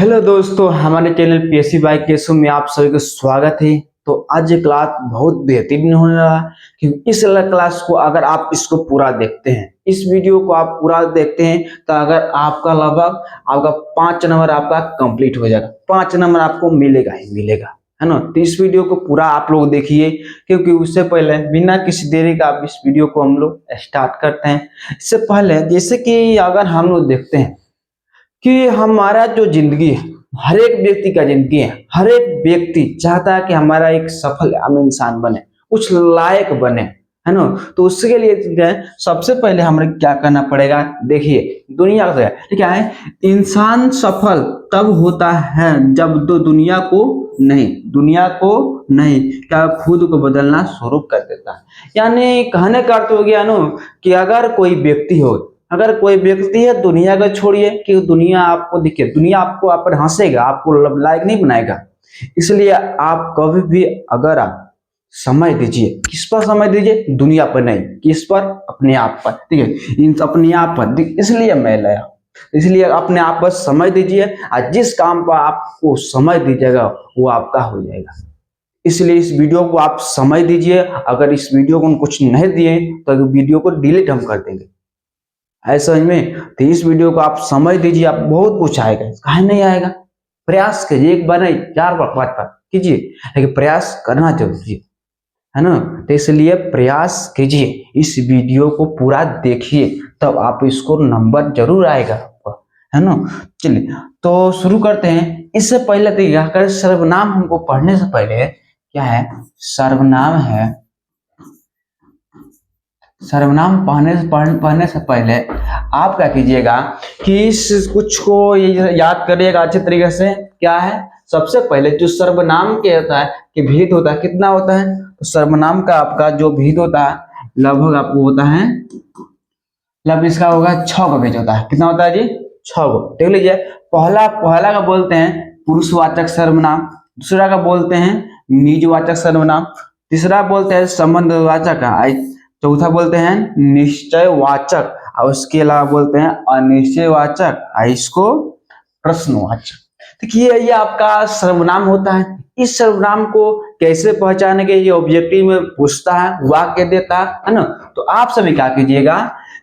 Hello दोस्तों, हमारे channel PSC bye केसु में आप सभी का स्वागत है। तो आज ये क्लास बहुत बेहतरीन होने रहा है क्योंकि इस क्लास को अगर आप इसको पूरा देखते हैं, इस वीडियो को आप पूरा देखते हैं तो अगर आपका लगभग आपका 5 नंबर आपका कंप्लीट हो जाएगा। 5 नंबर आपको मिलेगा ही मिलेगा, है ना। तो इस वीडियो को पूरा आप लोग देखिए क्योंकि उससे पहले बिना किसी देरी का आप इस वीडियो को हम लोग स्टार्ट करते हैं। इससे पहले जैसे कि अगर हम लोग देखते हैं कि हमारा जो जिंदगी है, हर एक व्यक्ति का जिंदगी है, हर एक व्यक्ति चाहता है कि हमारा एक सफल आम इंसान बने, कुछ लायक बने, है ना। तो उसके लिए सबसे पहले हमें क्या करना पड़ेगा, देखिए दुनिया का क्या है, इंसान सफल तब होता है जब दुनिया को नहीं क्या खुद को बदलना शुरू कर देता है। यानी कहने का अर्थ हो गया ना कि अगर कोई व्यक्ति है, दुनिया को छोड़िए कि दुनिया आपको दिखे, दुनिया आपको आप पर हंसेगा, आपको लायक नहीं बनाएगा। इसलिए आप कभी भी अगर आप समय दीजिए, किस पर समय दीजिए, दुनिया पर नहीं, किस पर, अपने आप पर, ठीक है, इन अपने आप पर। इसलिए मैं लाया, इसलिए अपने आप पर समय दीजिए और जिस काम पर आपको समय दीजिएगा वो आपका हो जाएगा। इसलिए इस वीडियो को आप समय दीजिए। अगर इस वीडियो को कुछ नहीं दिए तो वीडियो को डिलीट हम कर देंगे, है समझ में। तो इस वीडियो को आप समझ दीजिए, आप बहुत कुछ आएगा, काहे नहीं आएगा। प्रयास कीजिए, एक बार नहीं 4 बार 5 बार कीजिए, लेकिन प्रयास करना जरूरी है ना। तो इसलिए प्रयास कीजिए, इस वीडियो को पूरा देखिए तब आप इसको नंबर जरूर आएगा आपको, है ना। चलिए तो शुरू करते हैं। इससे पहले देखिएगा अगर सर्वनाम हमको पढ़ने से पहले क्या है, सर्वनाम पढ़ने से पहले आप क्या कीजिएगा कि इस कुछ को याद करिएगा अच्छे तरीके से। क्या है, सबसे पहले जो सर्वनाम के होता है कि भेद होता है, कितना होता है, तो सर्वनाम का आपका जो भेद होता है लगभग आपको होता है, मतलब इसका होगा 6 का भेद होता है। कितना होता है जी, 6 को। देख लीजिए, पहला का बोलते हैं पुरुषवाचक सर्वनाम, दूसरा का बोलते हैं निजवाचक सर्वनाम, तीसरा बोलते हैं संबंधवाचक, चौथा बोलते हैं निश्चयवाचक, और उसके अलावा बोलते हैं अनिश्चयवाचक, इसको प्रश्नवाचक। देखिए ये आपका सर्वनाम होता है। इस सर्वनाम को कैसे पहचानेंगे, ये ऑब्जेक्टिव में पूछता है, वाक्य देता है ना। तो आप सभी क्या कीजिएगा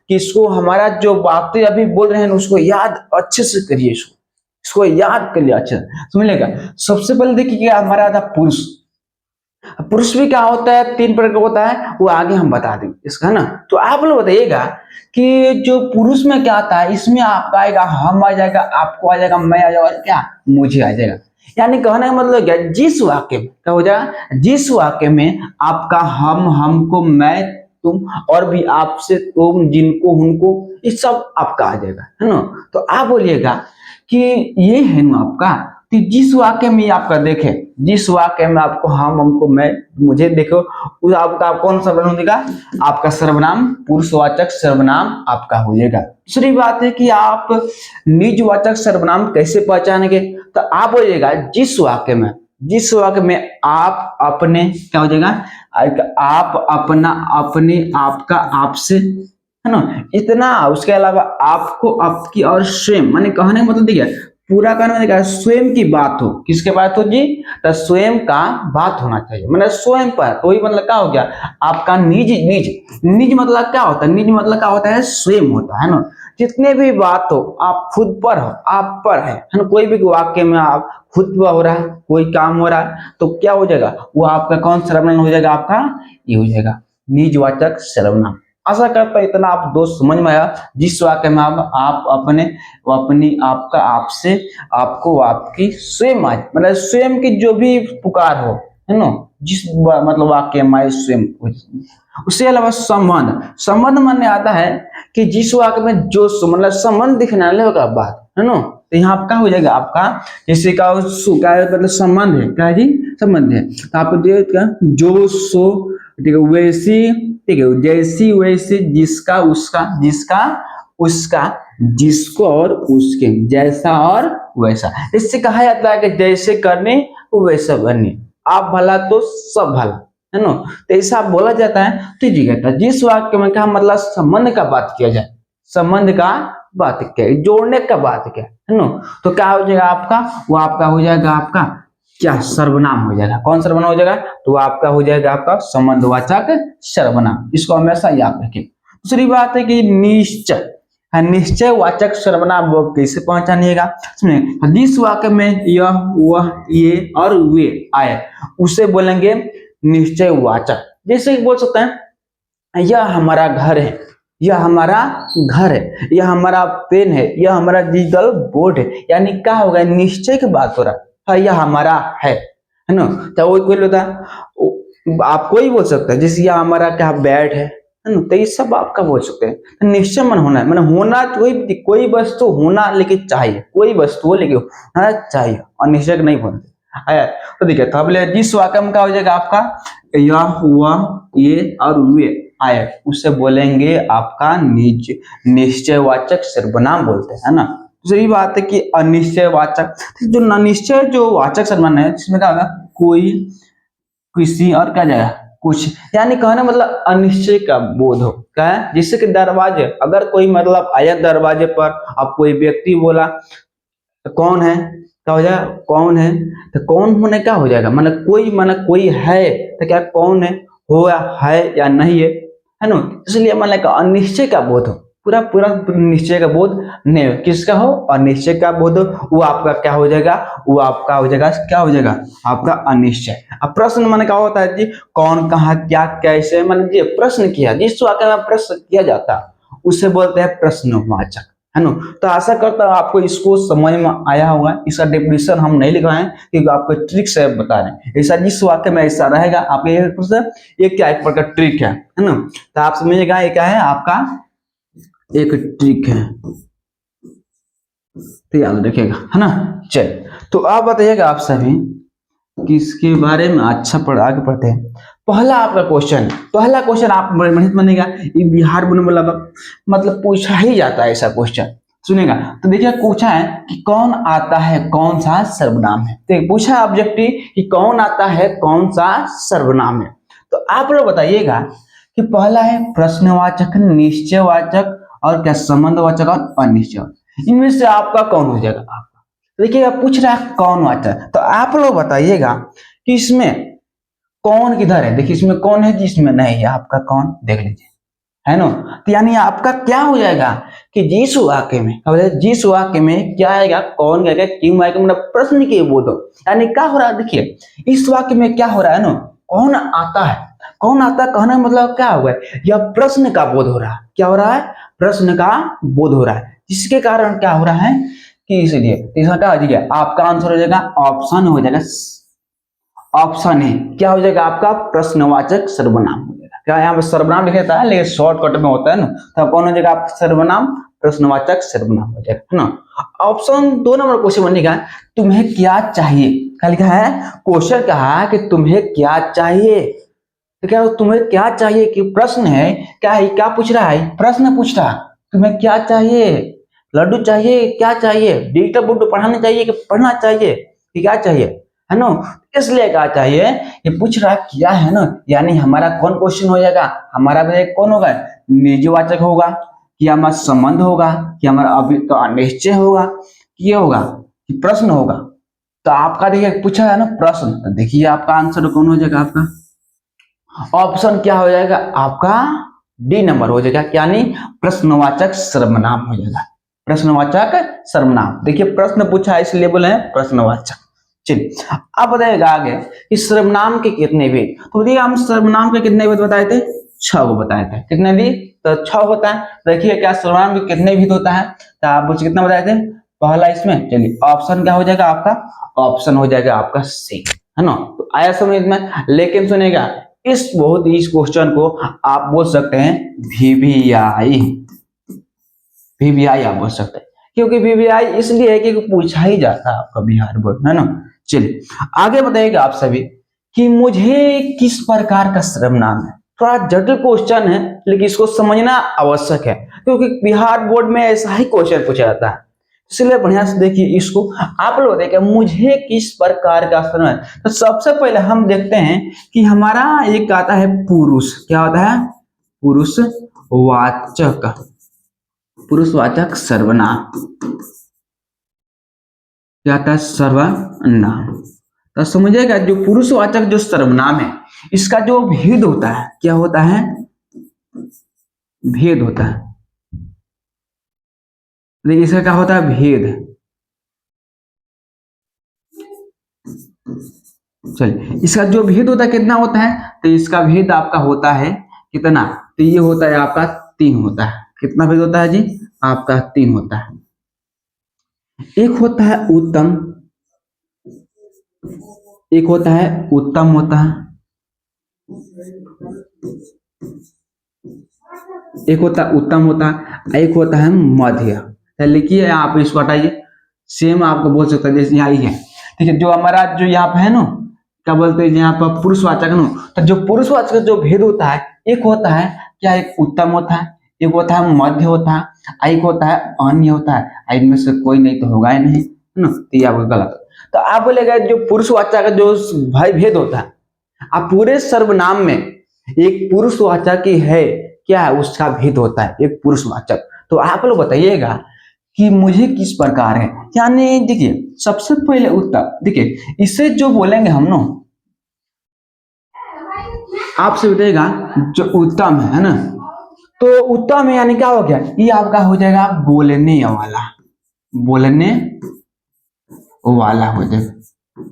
कि इसको हमारा जो वाक्य अभी बोल रहे हैं उसको याद अच्छे से करिए, इसको याद करिए अच्छे से, समझिएगा। सबसे पहले देखिए हमारा था पुरुष। पुरुष भी क्या होता है, 3 प्रकार का होता है, वो आगे हम बता देंगे इसका ना। तो आप लोग बताइएगा कि जो पुरुष में क्या आता है, इसमें आपका आएगा हम आ जाएगा, आपको आ जाएगा, मैं आ जाएगा, क्या मुझे आ जाएगा। यानी कहने का मतलब क्या, जिस वाक्य में क्या हो जाएगा, जिस वाक्य में आपका हम, हमको, मैं, तुम, और भी आपसे, तुम, जिनको, उनको, ये सब आपका आ जाएगा, है ना। तो आप बोलिएगा कि ये है ना आपका। तो जिस वाक्य में आपका देखे, जिस वाक्य में आपको हम, हमको, मैं, मुझे देखो, उस आपका कौन सा सर्वनाम देगा, आपका सर्वनाम पुरुषवाचक सर्वनाम आपका हो जाएगा। दूसरी बात है कि आप निजवाचक सर्वनाम कैसे पहचानेंगे, तो आप बोलिएगा जिस वाक्य में आप अपने, क्या हो जाएगा, आप, अपना, अपने, आपका, आपसे, है ना, इतना। उसके अलावा आपको, आपकी और स्वयं, माने कहने का मतलब देखिए पूरा करने का स्वयं की बात हो, किसके बात हो जी, तो स्वयं का बात होना चाहिए, मतलब स्वयं पर। तो ये मतलब क्या हो गया आपका निज मतलब क्या होता है, निज मतलब क्या होता है, स्वयं होता है ना। जितने भी बात हो आप खुद पर हो, आप पर है ना। कोई भी वाक्य में आप खुद पर हो रहा है, कोई काम हो रहा है, तो क्या हो जाएगा, वो आपका कौन सर्वनाम हो जाएगा, आपका ये हो जाएगा निजवाचक सर्वनाम। आशा करता इतना आप दोस्त समझ में आया। जिस वाक्य में आप अपने, अपनी, आपका, आपसे, आपको, आपकी, स्वयं, आज मतलब स्वयं की जो भी पुकार हो, है ना, जिस मतलब वाक्य में स्वयं। उसके अलावा संबंध मानने आता है कि जिस वाक्य में जो मतलब संबंध दिखने होगा बात, है ना। तो यहाँ आपका हो जाएगा आपका, जैसे का मतलब संबंध है, क्या जी, संबंध है। तो आपको देखिएगा जो, सो, ठीक है, वैसी, ठीक है, जैसी, वैसे, जिसका, उसका, जिसका, उसका, जिसको और उसके, जैसा और वैसा। इससे कहा जाता है कि जैसे करने वैसा बनने, आप भला तो सब भला, है ना। तो ऐसा बोला जाता है। तो जी कहता है जिस वाक्य में क्या मतलब संबंध का बात किया जाए, संबंध का वाक्य, जोड़ने का वाक्य है ना। तो क्या हो जाएगा आपका, वो आपका हो जाएगा आपका क्या, सर्वनाम हो जाएगा। कौन सर्वनाम हो जाएगा, तो आपका हो जाएगा आपका संबंधवाचक सर्वनाम। इसको हमेशा याद रखें। दूसरी बात है कि निश्चय, निश्चय वाचक सर्वनाम वो कैसे पहचानिएगा, जिस वाक्य में यह वह ये और वे आए उसे बोलेंगे निश्चय वाचक। जैसे बोल सकते हैं यह हमारा घर है, यह हमारा घर है, यह हमारा पेन है, यह हमारा डिजिटल बोर्ड है, यानी क्या होगा, निश्चय की बात हो रहा है, यह हमारा है ना। चाहे वो कोई होता है, आप कोई बोल सकते हैं, जैसे यह हमारा क्या बैट है ना, तो ये सब आपका बोल सकते हैं। तो निश्चय मन होना है, मतलब होना, कोई वस्तु होना लेकिन चाहिए, कोई वस्तु हो लेकिन होना चाहिए, और निश्चय नहीं बोलते आया। तो देखिए, तो अब जिस वाक्य में क्या हो जाएगा आपका, यह हुआ ये और वे आए उसे बोलेंगे आपका निश्चयवाचक सर्वनाम बोलते हैं, है ना। दूसरी बात है कि अनिश्चयवाचक, जो अनिश्चय जो वाचक सर्वनाम है जिसमें क्या होगा, कोई, किसी और क्या जाएगा कुछ, यानी कहने मतलब अनिश्चय का बोध हो, क्या है, जिससे कि दरवाजे, अगर कोई मतलब आया दरवाजे पर, अब कोई व्यक्ति बोला तो कौन है, क्या हो जाएगा कौन है, तो कौन होने क्या हो जाएगा, मतलब कोई है, तो क्या कौन है, हो या है या नहीं है ना। इसलिए मतलब अनिश्चय का बोध हो, पूरा पूरा निश्चय का बोध नहीं हो, किसका हो, अनिश्चय का बोध हो, वो आपका क्या हो जाएगा, वो आपका हो जाएगा, क्या हो जाएगा आपका अनिश्चय। अब प्रश्न मन क्या होता है जी, कौन, कहाँ, क्या, कैसे, मतलब ये प्रश्न किया, जिस वाक्य में प्रश्न किया जाता है उसे बोलते हैं प्रश्नवाचक, है ना। तो आशा करता हूँ आपको इसको समझ में आया होगा। इसका डेफिनेशन हम नहीं लिख रहे हैं क्योंकि आपको ट्रिक से बता रहे हैं, ऐसा जिस वाक्य में ऐसा रहेगा आपके ये क्या एक प्रकार ट्रिक है ना। तो आप समझिएगा ये क्या है आपका एक ट्रिक है, तो याद रखिएगा, है ना। चल, तो आप बताइएगा आप सभी कि इसके बारे में अच्छा आगे पढ़ते हैं। पहला आपका क्वेश्चन, पहला क्वेश्चन आप बढ़िया बनेगा, ये बिहार बोलने वाला मतलब पूछा ही जाता है ऐसा क्वेश्चन, सुनेगा। तो देखिए पूछा है कि कौन आता है कौन सा सर्वनाम है, तो पूछा ऑब्जेक्टिव कि कौन आता है कौन सा सर्वनाम है। तो आप लोग बताइएगा कि पहला है प्रश्नवाचक, निश्चयवाचक और क्या संबंधवाचक और अनिश्चय, इनमें से आपका कौन हो जाएगा आपका। देखिए आप पूछ रहा है कौन वाचक, तो आप लोग बताइएगा कि इसमें कौन किधर है। देखिए इसमें कौन है जिसमें नहीं है, आपका कौन देख लीजिए, है ना। तो यानी आपका क्या हो जाएगा कि जिस वाक्य में, जिस वाक्य में क्या आएगा, कौन आएगा, क्यों आएगा, मतलब प्रश्न के बोधो, यानी क्या हो रहा है। देखिए इस वाक्य में क्या हो रहा है ना, कौन आता है, कौन आता है कहना मतलब क्या हुआ है, यह प्रश्न का बोध हो रहा है, क्या हो रहा है, प्रश्न का बोध हो रहा है, जिसके कारण क्या हो रहा है कि इसलिए तीसरा क्या हो जाएगा, आपका आंसर हो जाएगा ऑप्शन हो जाएगा, ऑप्शन है क्या हो जाएगा आपका प्रश्नवाचक सर्वनाम हो जाएगा। क्या यहाँ पे सर्वनाम लिखा था लेकिन शॉर्टकट में होता है ना, तो कौन हो जाएगा आपका सर्वनाम, प्रश्नवाचक सर्वनाम हो जाएगा, है ना। ऑप्शन 2 नंबर क्वेश्चन बनेगा, तुम्हें क्या चाहिए, क्या लिखा है, क्वेश्चन कहा है कि तुम्हें क्या चाहिए, तो क्या तुम्हें क्या चाहिए कि प्रश्न है, क्या है, क्या पूछ रहा है, प्रश्न पूछ रहा है, तुम्हें क्या चाहिए, लड्डू चाहिए, क्या चाहिए, डिजिटल बोर्ड पढ़ाना चाहिए कि पढ़ना चाहिए कि क्या चाहिए, है ना। इसलिए क्या चाहिए, ये पूछ रहा क्या है ना, यानी हमारा कौन क्वेश्चन हो जाएगा, हमारा कौन होगा, निजवाचक होगा कि हमारा संबंध होगा कि हमारा अभी तो अनिश्चय होगा कि ये होगा कि प्रश्न होगा। तो आपका देखिए पूछा है ना प्रश्न, तो देखिए आपका आंसर कौन हो जाएगा, आपका ऑप्शन क्या हो जाएगा आपका डी नंबर हो जाएगा, यानी प्रश्नवाचक सर्वनाम हो जाएगा, प्रश्नवाचक सर्वनाम। देखिए प्रश्न पूछा है इसलिए बोले हैं प्रश्नवाचक। चलिए अब बताइएगा आगे कि सर्वनाम के कितने भेद, तो देखिए हम सर्वनाम के कितने भेद बताए थे, 6 को बताए थे, कितने भी तो 6 होता है। देखिए क्या सर्वनाम के कितने भेद होता है, तो आप मुझे कितना बताए थे, पहला इसमें, चलिए ऑप्शन क्या हो जाएगा आपका, ऑप्शन हो जाएगा आपका सी, है ना। तो आया समझ में, लेकिन सुनेगा इस क्वेश्चन को आप बोल सकते हैं वीवीआई, वीवीआई आप बोल सकते हैं, क्योंकि वीवीआई इसलिए है कि पूछा ही जाता है आपका बिहार बोर्ड, है ना। चलिए आगे बताइएगा आप सभी कि मुझे किस प्रकार का सर्वनाम है, थोड़ा जटिल क्वेश्चन है लेकिन इसको समझना आवश्यक है क्योंकि बिहार बोर्ड में ऐसा ही क्वेश्चन पूछा जाता है, इसलिए बढ़िया से देखिए इसको। आप लोग देखिए मुझे किस प्रकार का सर्वनाम, तो सबसे पहले हम देखते हैं कि हमारा एक आता है पुरुष, क्या होता है, पुरुष वाचक, पुरुषवाचक सर्वनाम क्या आता है? सर्वनाम। तो समझिएगा जो पुरुषवाचक जो सर्वनाम है इसका जो भेद होता है क्या होता है? भेद होता है। देखिए इसका क्या होता है? भेद। चलिए इसका जो भेद होता है कितना होता है? तो इसका भेद आपका होता है कितना? तो ये होता है आपका 3 होता है। कितना भेद होता है जी? आपका 3 होता है। एक होता है उत्तम, एक होता है उत्तम होता है, एक होता है उत्तम होता है, एक होता है मध्य। लिखिए आप इसको हटाइए, सेम आपको बोल सकते हैं जैसे यहाँ ही है। ठीक है, जो हमारा जो यहाँ पे है ना क्या बोलते हैं यहाँ पर पुरुषवाचक ना, तो जो पुरुषवाचक जो भेद होता है एक होता है क्या? एक उत्तम होता है, एक होता है मध्य होता है, एक होता है अन्य होता है। इनमें से कोई नहीं तो होगा ही नहीं, है ना? तो ये आपका गलत। तो आप बोलेगा जो पुरुषवाचक का जो भाई भेद होता है, आप पूरे सर्वनाम में एक पुरुषवाचक ही है क्या है उसका भेद होता है, एक पुरुषवाचक। तो आप लोग बताइएगा कि मुझे किस प्रकार है। यानी देखिए सबसे पहले उत्तम, देखिए इसे जो बोलेंगे हम ना, आपसे बताइएगा जो उत्तम है ना, तो उत्तम है यानी क्या हो गया? ये आपका हो जाएगा बोलने वाला, बोलने वाला हो जाएगा।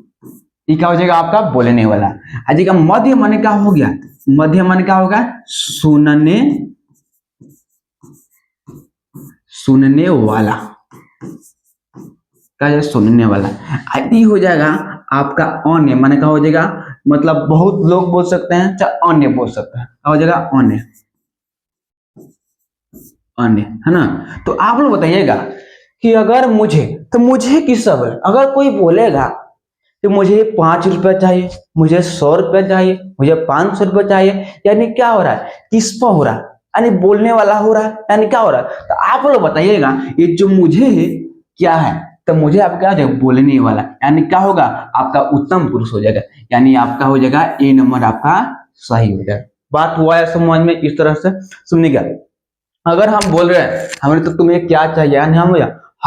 ये क्या हो जाएगा आपका? बोलने वाला। आज का मध्य माने क्या हो गया? मध्य माने क्या होगा? सुनने, सुनने वाला, क्या है? सुनने वाला। ये हो जाएगा आपका अन्य माने क्या हो जाएगा? मतलब बहुत लोग बोल सकते हैं चाहे अन्य बोल सकते हैं, क्या हो जाएगा? अन्य, अन्य, है ना? तो आप लोग बताइएगा कि अगर मुझे, तो मुझे किस सब है? अगर कोई बोलेगा कि मुझे 5 रुपए चाहिए, मुझे 100 रुपए चाहिए, मुझे 500 रुपए चाहिए, यानी क्या हो रहा है? किस पर हो रहा है? यानी बोलने वाला हो रहा है, यानी क्या हो रहा है? तो आप लोग बताइएगा ये जो मुझे है क्या है? तो मुझे आपका क्या हो जाएगा? बोलने वाला, यानी क्या होगा? आपका उत्तम पुरुष हो जाएगा, यानी आपका हो जाएगा ए नंबर आपका सही हो जाएगा। बात हुआ है समझ में? इस तरह से सुनिएगा। अगर हम बोल रहे हैं हमें तो तुम्हें क्या चाहिए, यानी हम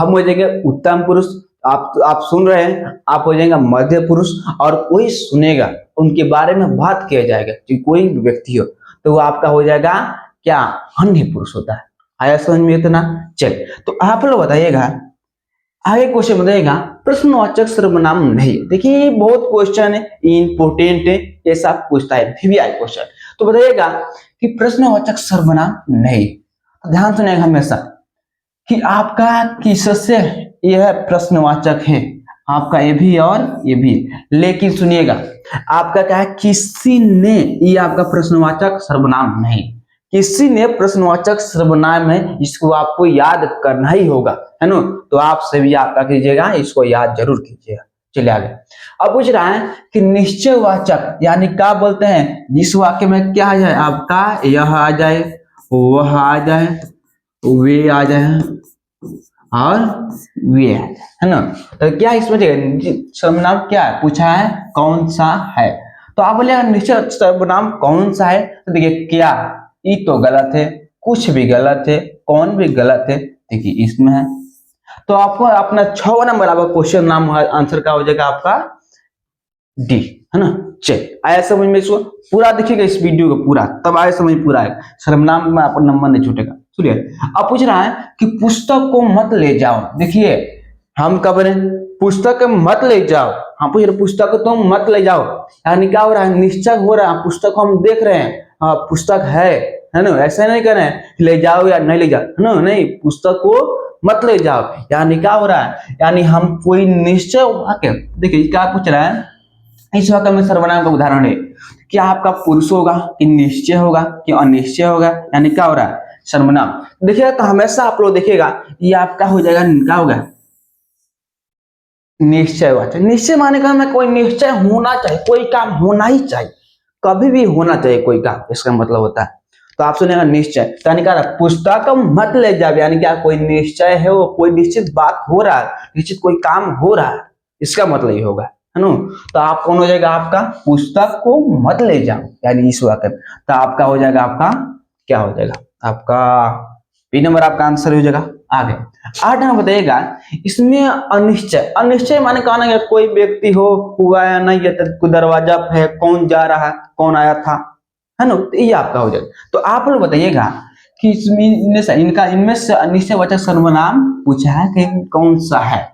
हो जाएंगे उत्तम पुरुष। आप सुन रहे हैं, आप हो जाएगा मध्य पुरुष, और कोई सुनेगा उनके बारे में बात किया जाएगा कि कोई भी व्यक्ति हो तो वो आपका हो जाएगा क्या? अन्य पुरुष होता है। आया समझ में इतना? चल तो आप लोग बताइएगा, आगे क्वेश्चन बताइएगा प्रश्नवाचक सर्वनाम नहीं। देखिए बहुत क्वेश्चन है, इंपोर्टेंट है, ऐसा पूछता है VVI क्वेश्चन। तो बताइएगा कि प्रश्नवाचक सर्वनाम नहीं। ध्यान सुनिएगा हमेशा कि आपका किससे यह प्रश्नवाचक है, आपका ये भी और ये भी। लेकिन सुनिएगा आपका क्या है? किसी ने, ये आपका प्रश्नवाचक सर्वनाम नहीं। किसी ने प्रश्नवाचक सर्वनाम है, इसको आपको याद करना ही होगा, है ना? तो आप सभी आपका कीजिएगा, इसको याद जरूर कीजिएगा। चलिए आगे। अब पूछ रहा है कि निश्चयवाचक यानी क्या बोलते हैं? जिस वाक्य में क्या आ जाए आपका? यह आ जाए, वह आ जाए, वे आ जाए और वे आ जाए, है ना? तो क्या इसमें सर्वनाम क्या है पूछा है? कौन सा है? तो आप बोले निश्चय सर्वनाम कौन सा है? तो देखिए क्या, ये तो गलत है, कुछ भी गलत है, कौन भी गलत है। देखिए इसमें है, तो आपको अपना 6वां नंबर आपका क्वेश्चन नाम आंसर का हो जाएगा आपका डी, है ना? चल आया समझ में? इसको पूरा देखिएगा इस वीडियो को पूरा, तब आया समझ पूरा है। सर्वनाम में आपका नंबर नहीं छूटेगा। सुनिए अब पूछ रहा है कि पुस्तक को मत ले जाओ। देखिए हम कब बोले पुस्तक मत ले जाओ, हम पूछ रहे पुस्तक को तुम मत ले जाओ, यानी क्या हो रहा है? निश्चय हो रहा है, पुस्तक को हम देख रहे हैं, हाँ पुस्तक है ना? ऐसा नहीं कर रहे हैं ले जाओ या नहीं ले जाओ, है ना? नहीं, पुस्तक को मत ले जाओ, यानी क्या हो रहा है? यानी हम कोई निश्चय वाक्य, देखिए क्या पूछ रहा है? इस वाक्य में सर्वनाम का उदाहरण है, क्या आपका पुरुष होगा कि निश्चय होगा कि अनिश्चय होगा, यानी क्या हो रहा है? सर्वनाम। देखिएगा तो हमेशा आप लोग देखिएगा ये आपका हो जाएगा, क्या होगा? निश्चयवाचक। निश्चय माने का मैं कोई निश्चय होना चाहिए, कोई काम होना ही चाहिए, कभी भी होना चाहिए कोई काम, इसका मतलब होता है। तो आप सुनेगा निश्चय, यानी क्या? पुस्तक मत ले जाओ, यानी क्या? कोई निश्चय है, वो कोई निश्चित बात हो रहा है, निश्चित कोई काम हो रहा है, इसका मतलब ये होगा, है ना? तो आप कौन हो जाएगा? आपका पुस्तक को मत ले जाओ, यानी इस वाक्य। तो आपका हो जाएगा, आपका क्या हो जाएगा? आपका बी नंबर आपका आंसर हो जाएगा। आगे 8 नंबर बताइएगा, इसमें अनिश्चय, अनिश्चय माने कहना है कोई व्यक्ति हो, हुआ या नहीं है, कोई दरवाजा है, कौन जा रहा है, कौन आया था, है ना, तो ये आपका हो जाएगा। तो आप लोग बताइएगा कि इनमें से अनिश्चय वाचक सर्वनाम पूछा है कि कौन सा है।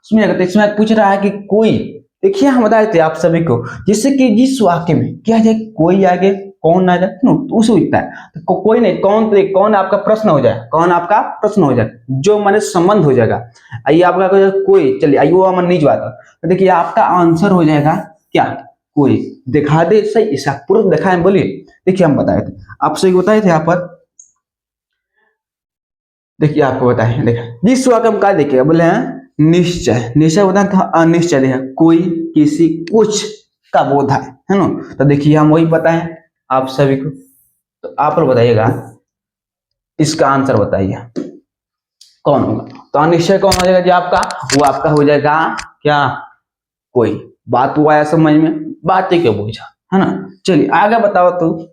सुनिएगा, तो इसमें पूछ रहा है कि कोई, देखिए हम बताए थे आप सभी को, जैसे कि जिस वाक्य में क्या है, कोई आगे कौन आ जाए तो उसे उठता है, तो कोई नहीं, कौन, तो कौन आपका प्रश्न हो जाए, कौन आपका प्रश्न हो जाए, जो माने संबंध हो जाएगा। आइए आपका कोई, चलिए आइए वो हम नहीं बात, तो देखिए आपका आंसर हो जाएगा क्या, कोई। दिखा दे सही, इसका प्रूफ दिखाएं, बोलिए। देखिए हम बताए थे, आप सही बताए थे यहाँ पर, देखिए आपको बताए, देखिए जिस वाक्य हम क्या देखिए बोले हैं निश्चय, निश्चय होता था अनिश्चय, देखिए कोई, किसी, कुछ का बोध है ना, तो देखिए हम वही बताएं आप सभी को। तो आप लोग बताइएगा, इसका आंसर बताइए कौन होगा। तो अनिश्चय कौन हो जाएगा जी आपका, वो आपका हो जाएगा क्या, कोई। बात हुआ है समझ में, बात ही क्यों पूछा, है ना। चलिए आगे बताओ। तो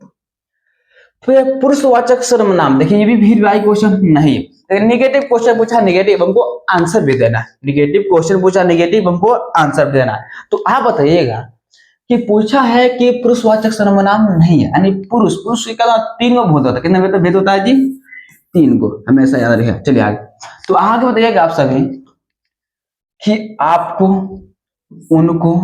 फिर पुरुषवाचक सर्वनाम, देखिए ये भी भीड़ भाई क्वेश्चन नहीं है, निगेटिव क्वेश्चन पूछा, निगेटिव हमको आंसर भी देना है, निगेटिव क्वेश्चन पूछा, निगेटिव हमको आंसर भी देना है। तो आप बताइएगा कि पूछा है कि पुरुषवाचक सर्वनाम नहीं है, यानी पुरुष, पुरुष का 3 गो भेद होता है, कितने भेद होता है जी, 3 गो, हमेशा याद रखेगा। चलिए आगे, तो आगे बताइएगा आप सभी कि आपको, उनको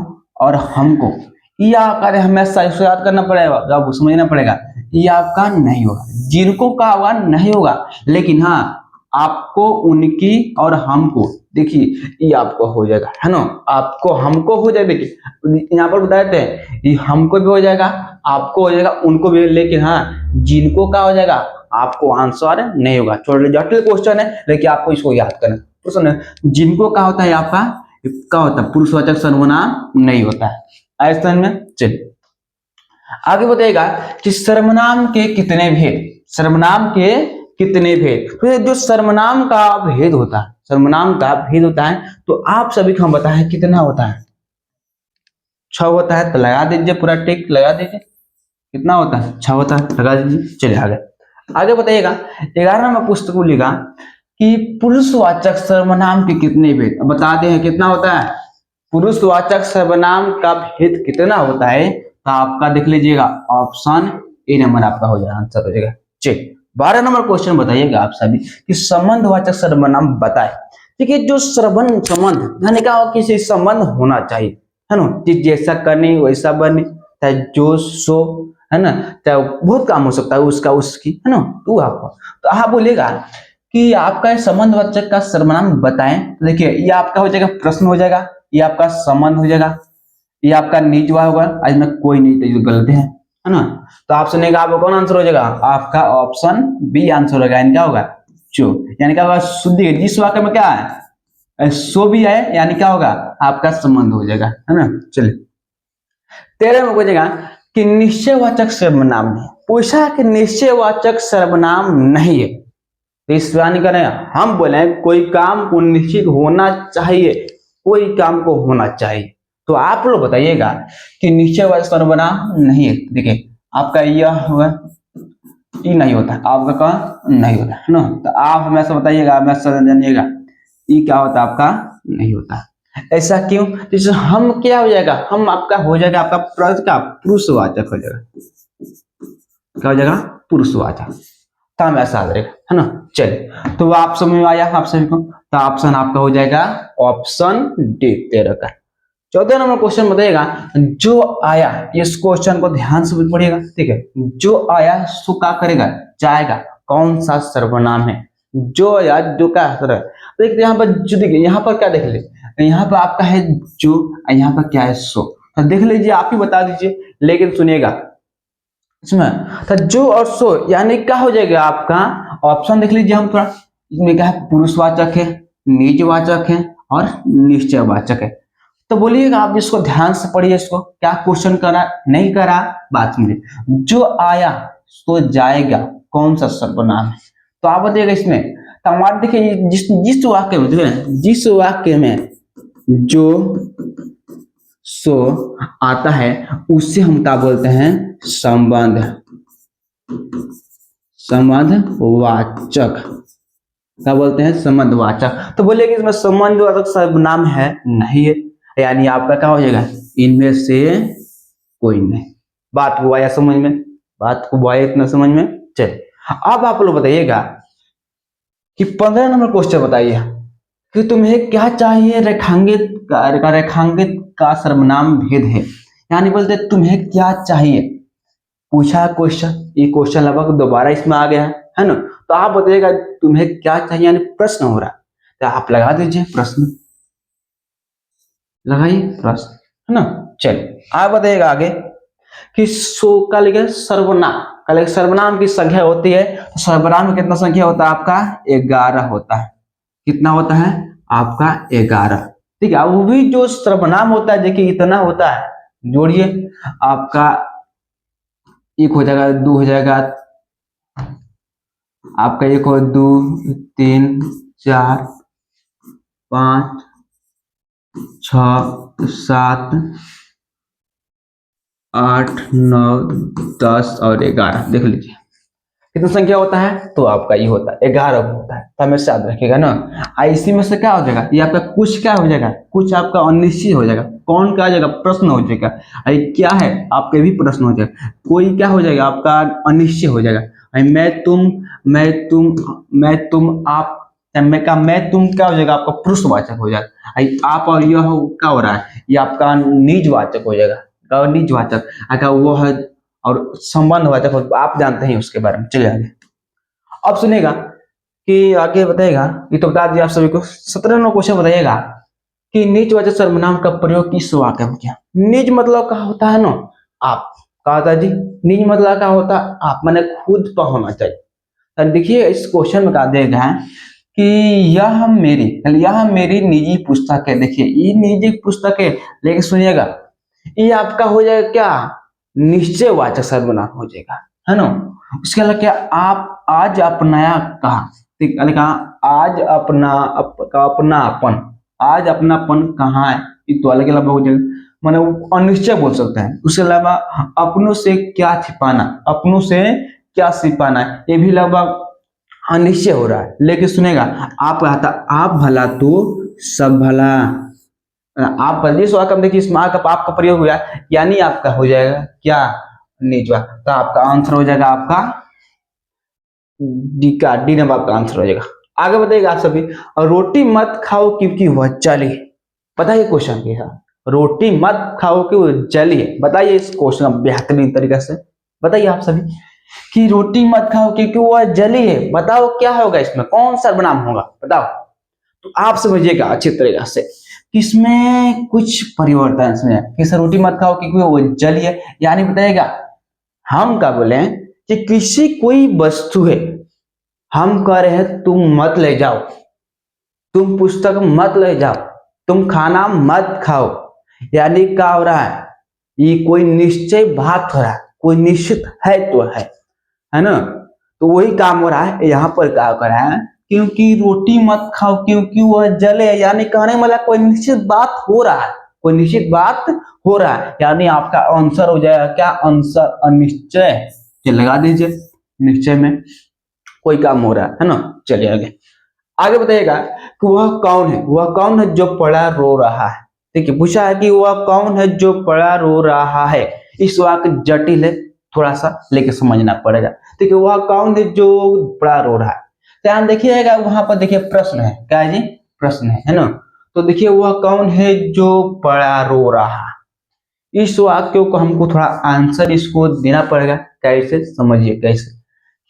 और हमको, ये आपका हमेशा इसको याद करना पड़ेगा, आपको समझना पड़ेगा, ये आपका नहीं होगा, जिनको का होगा नहीं होगा, लेकिन हाँ आपको, उनकी और हमको, देखिए ये आपको हो जाएगा, है ना, आपको हमको हो जाएगा। देखिए यहाँ पर बताए थे, ये हमको भी हो जाएगा, आपको हो जाएगा, उनको भी, लेकिन हाँ जिनको का हो जाएगा, आपको आंसर नहीं होगा। छोटे जटिल क्वेश्चन है, लेकिन आपको इसको याद करना। तो सुन, जिनको का होता है आपका, क्या होता है, पुरुषवाचक सर्वनाम नहीं होता है, ऐसा में। चलिए आगे बताएगा कि सर्वनाम के कितने भेद, सर्वनाम के कितने भेद। तो जो सर्वनाम का भेद होता है, सर्वनाम का भेद होता है, तो आप सभी को हम बताएं कितना होता है, 6 होता है। तो लगा दीजिए, पूरा टिक लगा दीजिए, कितना होता है, 6 होता है, लगा दीजिए। चलिए आगे, आगे बताइएगा 11 में पुस्तक लिखा कि पुरुषवाचक सर्वनाम के कितने भेद, बताते हैं कितना होता है, पुरुषवाचक सर्वनाम का भेद कितना होता है। तो आपका देख लीजिएगा, ऑप्शन ए नंबर आपका हो जाएगा, आंसर हो जाएगा। चलिए 12 नंबर क्वेश्चन बताइएगा आप सभी कि संबंधवाचक सर्वनाम बताए। देखिए जो संबंध यानी क्या, किसी संबंध होना चाहिए, है ना, जैसा करनी वैसा बने, चाहे जो सो, है ना, चाहे बहुत काम हो सकता है उसका, उसकी, है ना, तो आपको, तो आप बोलेगा कि आपका संबंधवाचक का सर्वनाम बताएं। तो देखिए ये आपका हो जाएगा प्रश्न हो जाएगा, ये आपका संबंध हो जाएगा, ये आपका निजवा होगा, आज में कोई नहीं, तो ये गलत है ना। तो आप सुनेगा, आपका कौन आंसर हो जाएगा, आपका ऑप्शन बी आंसर होगा, यानी क्या होगा, जो, यानी क्या होगा, शुद्धि, जिस वाक्य में क्या है, सो भी है, यानी क्या होगा, आपका संबंध हो जाएगा, है ना। चलिए 13 में पूछेगा कि निश्चयवाचक सर्वनाम नहीं, पूछा कि निश्चयवाचक सर्वनाम नहीं है, तो इस यानी करें, हम बोले कोई काम को निश्चित होना चाहिए, कोई काम को होना चाहिए। तो आप लोग बताइएगा कि निश्चयवाचक सर्वनाम नहीं है। देखिए आपका यह हुआ, ये नहीं होता, आपका कौन नहीं होता, है ना। तो आप हमेशा बताइएगा, हमेशा जानिएगा, ये क्या होता है, आपका नहीं होता। ऐसा क्यों, जैसे हम क्या हो जाएगा, हम आपका हो जाएगा, आपका पुरुषवाचक हो जाएगा, क्या हो जाएगा, पुरुषवाचक, काम ऐसा आ जाएगा, है ना। चलिए तो आप समझ में आया आप सभी को, तो ऑप्शन आपका हो जाएगा ऑप्शन डी 13 का। 14 नंबर क्वेश्चन बताइएगा, जो आया, इस क्वेश्चन को ध्यान से पढ़िएगा, ठीक है, जो आया सो क्या करेगा, जाएगा, कौन सा सर्वनाम है, जो आया, जो का है। देखिए यहाँ पर, जो देखिए यहाँ पर क्या देख लीजिए, यहाँ पर आपका है जो, यहाँ पर क्या है सो, तो देख लीजिए, आप ही बता दीजिए, लेकिन सुनिएगा इसमें, तो जो और सो यानी क्या हो जाएगा आपका, ऑप्शन देख लीजिए हम थोड़ा, इसमें क्या है, पुरुषवाचक है, निजवाचक है और निश्चयवाचक है। तो बोलिएगा, आप इसको ध्यान से पढ़िए, इसको क्या क्वेश्चन करा नहीं करा, बात समझिए। जो आया सो जाएगा, कौन सा सर्वनाम है, तो आप बताइएगा इसमें। तो हमारे देखिए, जिस जिस वाक्य में, जिस वाक्य में जो सो आता है, उससे हम क्या बोलते हैं, संबंध, संबंधवाचक, क्या बोलते हैं, संबंधवाचक। तो बोलिए कि इसमें संबंधवाचक सर्वनाम है, नहीं है, यानी आपका क्या हो जाएगा, इनमें से कोई नहीं। बात हुआ या समझ में, बात को हुआ इतना समझ में। चलिए अब आप लोग बताइएगा कि 15 नंबर क्वेश्चन बताइए कि तुम्हें क्या चाहिए, रेखांकित का सर्वनाम भेद है, यानी बोलते तुम्हें क्या चाहिए, पूछा क्वेश्चन, ये क्वेश्चन लगभग दोबारा इसमें आ गया है ना। तो आप बताइएगा तुम्हें क्या चाहिए, यानी प्रश्न हो रहा है, तो आप लगा दीजिए प्रश्न, लगाइए प्रश्न, है ना। चलिए आप बताइएगा आगे कि सो का लिखे सर्वनाम, का लिखे सर्वनाम की संख्या होती है, तो सर्वनाम में कितना संख्या होता है आपका, 11 होता है। कितना होता है आपका, 11। ठीक है, वो भी जो सर्वनाम होता है देखिए इतना होता है, जोड़िए आपका एक हो जाएगा, 2 हो जाएगा, आपका एक हो 2 3 4 5 6 7 8 9 10 और 11, देख लीजिए कितना संख्या होता है, तो आपका ये होता है 11 होता है, तो हमेशा याद रखिएगा ना। इसी में से क्या हो जाएगा, ये आपका कुछ क्या हो जाएगा, कुछ आपका अनिश्चित हो जाएगा, कौन क्या हो जाएगा, प्रश्न हो जाएगा, ये क्या है आपके भी प्रश्न हो जाएगा, कोई क्या हो जाएगा आपका अनिश्चित हो जाएगा, मैं तुम आप, मैं तुम क्या हो जाएगा आपका पुरुषवाचक हो जाएगा, आप और यह क्या हो रहा है, ये आपका निजवाचक हो जाएगा, निजवाचक, अगर वो है और संबंधवाचक आप जानते हैं उसके बारे में। चलिए आगे अब सुनेगा कि आगे बताएगा, ये तो बता दिया आप सभी को। 17 नंबर क्वेश्चन बताइएगा कि निजवाचक सर्वनाम का प्रयोग किस वाक्य में किया। निज मतलब क्या होता है ना, आप, कहा था जी, निज मतलब क्या होता है, आप, मैंने खुद पर होना चाहिए। तो देखिए इस क्वेश्चन में कहा देगा है कि यह मेरी निजी पुस्तक है, देखिए ये निजी पुस्तक है, लेकिन सुनिएगा ये आपका हो जाएगा क्या, निश्चयवाचक सर्वनाम हो जाएगा, है ना। उसके अलावा क्या, आप आज अपनाया कहा, ठीक है, कहा आज अपनापन, आज अपनापन कहाँ है, ये तो अलग अलग हो जाएगा, माने अनिश्चय बोल सकते हैं। उसके अलावा अपनों से क्या छिपाना, अपनों से क्या छिपाना, ये भी लगभग अनिश्चय हो रहा है। लेकिन सुनेगा आप कहा था आप भला तो सब भला, आप बल्दी सो आकर देखिए इसमें का आपका प्रयोग हुआ, यानी आपका हो जाएगा क्या, निजवा, तो आपका आंसर हो जाएगा आपका डी का, डी नंबर आपका आंसर हो जाएगा। आगे बताइएगा आप सभी, रोटी मत खाओ क्योंकि वह जली, बताइए क्वेश्चन क्या है, रोटी मत खाओ कि वो जली है, बताइए इस क्वेश्चन बेहतरीन तरीके से बताइए आप सभी कि रोटी मत खाओ क्योंकि वह जली है, बताओ क्या होगा इसमें, कौन सा बनाम होगा बताओ। तो आप समझिएगा अच्छी तरीके से, इसमें कुछ परिवर्तन इसमें कि सर रोटी मत खाओ क्योंकि वो जली है, यानी बताइएगा हम क्या बोले कि किसी कोई वस्तु है, हम कह रहे हैं तुम मत ले जाओ, तुम पुस्तक मत ले जाओ, तुम खाना मत खाओ, यानी क्या हो रहा है, ये कोई निश्चय बात हो रहा है, कोई निश्चित है तो है ना। तो वही काम हो रहा है यहाँ पर, क्या कर रहा है, क्योंकि रोटी मत खाओ क्योंकि वह जले, यानी कहने वाला कोई निश्चित बात हो रहा है, कोई निश्चित बात हो रहा है, यानी आपका आंसर हो जाएगा क्या, आंसर अनिश्चय, लगा दीजिए, निश्चय में कोई काम हो रहा है ना। चलिए आगे, आगे बताइएगा कि वह कौन है, वह कौन है जो पड़ा रो रहा है, ठीक है, पूछा है कि वह कौन है जो पड़ा रो रहा है, इस वाक्य जटिल है थोड़ा सा, लेके समझना पड़ेगा, ठीक है, वह कौन है जो पड़ा रो रहा है, ध्यान देखिएगा वहां पर देखिए प्रश्न है, क्या है जी, प्रश्न है ना। तो देखिए वह कौन है जो पड़ा रो रहा, इस वाक्य को हमको थोड़ा आंसर इसको देना पड़ेगा, कैसे समझिए कैसे,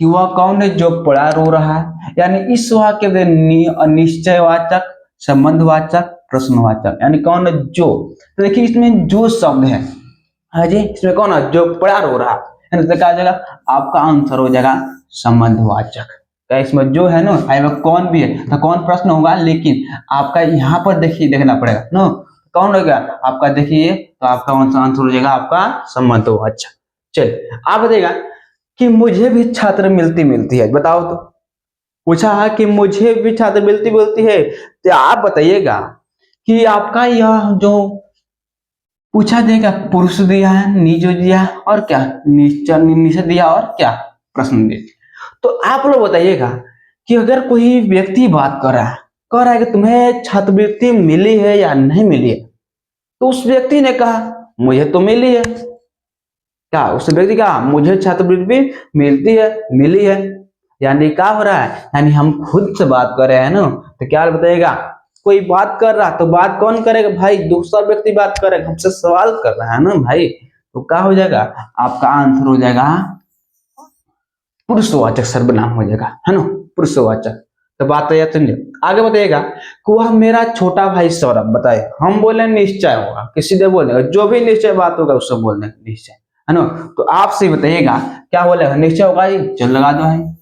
कि वह कौन है जो पड़ा रो रहा है, यानी इस वाक्य में अनिश्चयवाचक, संबंधवाचक, प्रश्नवाचक, यानी कौन है जो, तो देखिए इसमें जो शब्द है, हाँ जी, इसमें कौन है जो पड़ा रो रहा है, तो क्या हो जाएगा आपका आंसर हो जाएगा संबंधवाचक। क्या इसमें जो है ना, कौन भी है तो कौन प्रश्न होगा, लेकिन आपका यहाँ पर देखिए देखना पड़ेगा ना, कौन होगा आपका, देखिए तो आपका आंसर हो जाएगा आपका संबंधवाचक। चलिए आप बताइएगा कि मुझे भी छात्र मिलती मिलती है, बताओ तो, पूछा है कि मुझे भी छात्र मिलती मिलती है, तो आप बताइएगा कि आपका यह जो पूछा देगा, पुरुष दिया है, निज दिया है और क्या निश्चय दिया और क्या प्रश्न दिया, तो आप लोग बताइएगा कि अगर कोई व्यक्ति बात कर रहा है, कह रहा है कि तुम्हें छात्रवृत्ति मिली है या नहीं मिली है, तो उस व्यक्ति ने कहा मुझे तो मिली है। क्या उस व्यक्ति कहा मुझे छात्रवृत्ति मिलती है, मिली है, यानी क्या हो रहा है, यानी हम खुद से बात कर रहे हैं ना। तो क्या बताइएगा, कोई बात कर रहा तो बात कौन करेगा भाई, दूसरा व्यक्ति बात करेगा, हमसे सवाल कर रहा है ना भाई। तो क्या हो जाएगा, आपका आंसर हो जाएगा पुरुषवाचक सर्वनाम हो जाएगा, है ना, पुरुषवाचक। तो बात तो समझे। आगे बताइएगा कि वह मेरा छोटा भाई सौरभ, बताए हम बोले निश्चय होगा, किसी ने बोलेगा जो भी निश्चय बात होगा उससे बोलने निश्चय, है ना। तो आपसे बताइएगा क्या बोलेगा, निश्चय होगा जी, चल लगा दो है।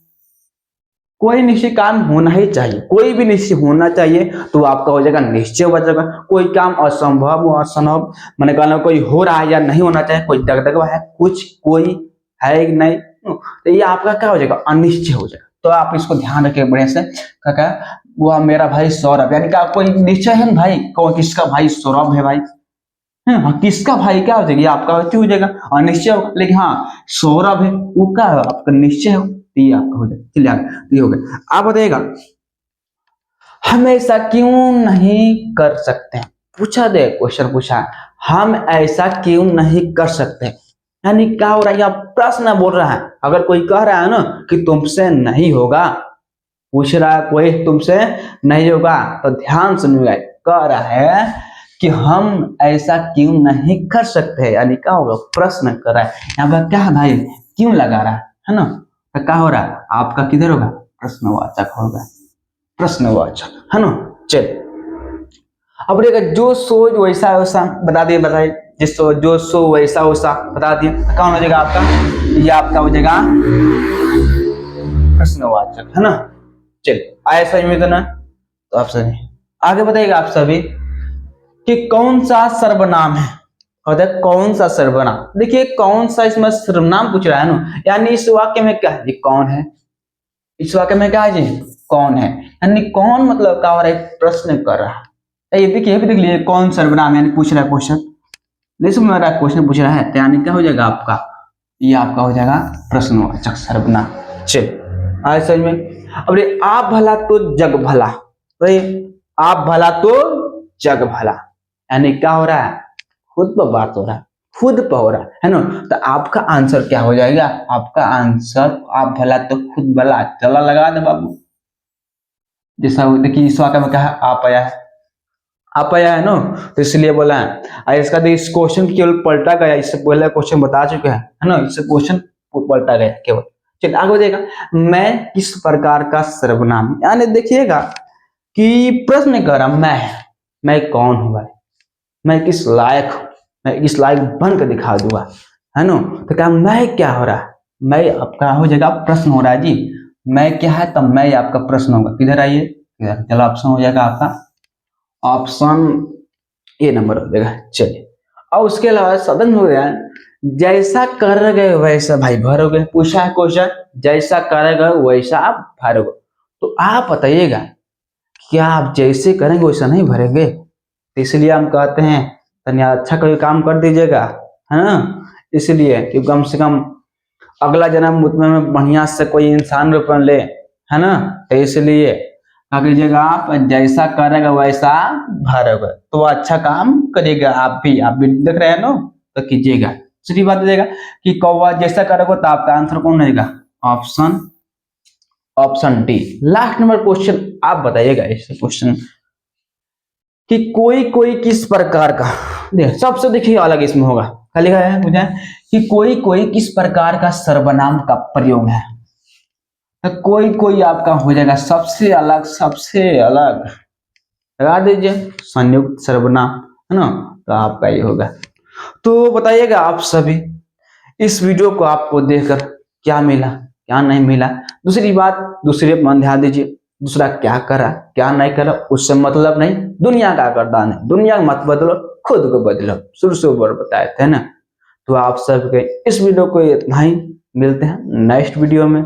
कोई निश्चय काम होना ही चाहिए, कोई भी निश्चय होना चाहिए, तो आपका हो जाएगा निश्चय हो जाएगा। कोई काम असंभव असंभव मैंने कहा कोई हो रहा है या नहीं होना चाहिए, कोई दगदगा है कुछ, कोई है कि नहीं, तो ये आपका क्या हो जाएगा, अनिश्चय हो जाएगा। तो आप इसको ध्यान रखिए बढ़िया से। क्या वो मेरा भाई सौरभ, यानी कि कोई निश्चय है ना भाई, कौन किसका भाई सौरभ है भाई, हाँ किसका भाई क्या हो जाएगा, आपका हो जाएगा अनिश्चय होगा। लेकिन हाँ सौरभ है वो क्या है, आपका निश्चय हो, ये आपका हो जाएगा। चलिए ये हो गया। आप बताइएगा हम ऐसा क्यों नहीं कर सकते, पूछा दे क्वेश्चन पूछा, हम ऐसा क्यों नहीं कर सकते, यानी क्या हो रहा है, आप प्रश्न बोल रहा है। अगर कोई कह रहा है ना कि तुमसे नहीं होगा, पूछ रहा है कोई तुमसे नहीं होगा, तो ध्यान सुनिएगा, कह रहा है कि हम ऐसा क्यों नहीं कर सकते, यानी क्या होगा, प्रश्न कर रहा है। यहाँ पर क्या है भाई, क्यों लगा रहा है ना। तो क्या हो रहा है, आपका किधर होगा, प्रश्नवाचक होगा, प्रश्नवाचक, है ना। चल अब देखिए जो सोच वैसा वैसा बता दिए, बताइए जिसको जो सो वैसा वैसा बता दिए, कौन हो जाएगा आपका, ये आपका हो जाएगा प्रश्नवाचक, है ना। चलिए आए समझ में तो ना, तो आप सही आगे बताइएगा आप सभी कि कौन सा सर्वनाम है, और कौन सा सर्वनाम। देखिए कौन सा इसमें सर्वनाम पूछ रहा है ना, यानी इस वाक्य में क्या है, कौन है, इस वाक्य में क्या है जी, कौन है, यानी कौन मतलब क्या हो रहा है, प्रश्न कर रहा है। ये देखिए देख लीजिए कौन सर्वनाम, यानी पूछ रहा है क्वेश्चन, नहीं समझ रहा है क्वेश्चन पूछ रहा है, तो यानी क्या हो जाएगा आपका, ये आपका हो जाएगा प्रश्नवाचक सर्वनाम। चल आए समझ में। अब आप भला तो जग भला, तो आप भला तो जग भला, यानी क्या हो रहा है, खुद पर बात हो रहा है, खुद पर हो रहा है ना। तो आपका आंसर क्या हो जाएगा, आपका आंसर आप भला तो खुद भला, चला लगा दे बाबू। जैसा देखिए इस वाक्य में क्या है, आप आया है, आप आया है ना, तो इसलिए बोला है। इसका इस क्वेश्चन केवल पलटा गया, इससे पहले क्वेश्चन बता चुके हैं, है ना, इससे क्वेश्चन पलटा गया केवल। चलिए आगे देखिएगा, मैं किस प्रकार का सर्वनाम, यानी देखिएगा कि प्रश्न कर रहा मैं कौन हूं भाई, मैं किस लायक हूं, मैं किस लायक बन कर दिखा दूंगा, है ना। तो क्या मैं क्या हो रहा है, मैं आपका हो जाएगा प्रश्न हो रहा है जी, मैं क्या है, तब मैं आपका प्रश्न होगा। किधर आइए, चलो ऑप्शन हो जाएगा आपका, ऑप्शन ए नंबर हो जाएगा। चलिए और उसके अलावा सदन हो गया, जैसा कर गए वैसा भाई भरोगे, पूछा है क्वेश्चन, जैसा करेगा वैसा आप भरोगे। तो आप बताइएगा क्या आप जैसे करेंगे वैसा नहीं भरेंगे, तो इसलिए हम कहते हैं तनिया अच्छा कोई काम कर दीजिएगा, है ना। इसलिए कि कम से कम अगला जन्म में बढ़िया से कोई इंसान रूप में ले, है ना। तो इसलिए क्या कीजिएगा, आप जैसा करेगा वैसा भरोगे, तो अच्छा काम करिएगा। आप भी देख रहे हैं ना, तो कीजिएगा। दूसरी बात दीजिएगा कि कौवा जैसा करोगे तो आपका आंसर कौन रहेगा, option option D. Last number question आप बताइएगा इस क्वेश्चन कि कोई कोई किस प्रकार का, सबसे देखिए अलग इसमें होगा, क्या लिखा है मुझे कि कोई कोई किस प्रकार का सर्वनाम का प्रयोग है। तो कोई कोई आपका हो जाएगा सबसे अलग, सबसे अलग लगा दीजिए संयुक्त सर्वनाम, है ना। तो आपका ये होगा। तो बताइएगा आप सभी इस वीडियो को आपको देखकर क्या मिला, क्या नहीं मिला। दूसरी बात, दूसरे पर ध्यान दीजिए, दूसरा क्या करा क्या नहीं करा उससे मतलब नहीं, दुनिया का करदान है, दुनिया मत बदलो, खुद को बदलो, शुरू से ऊपर बताए थे ना। तो आप सबके इस वीडियो को इतना ही, मिलते हैं नेक्स्ट वीडियो में।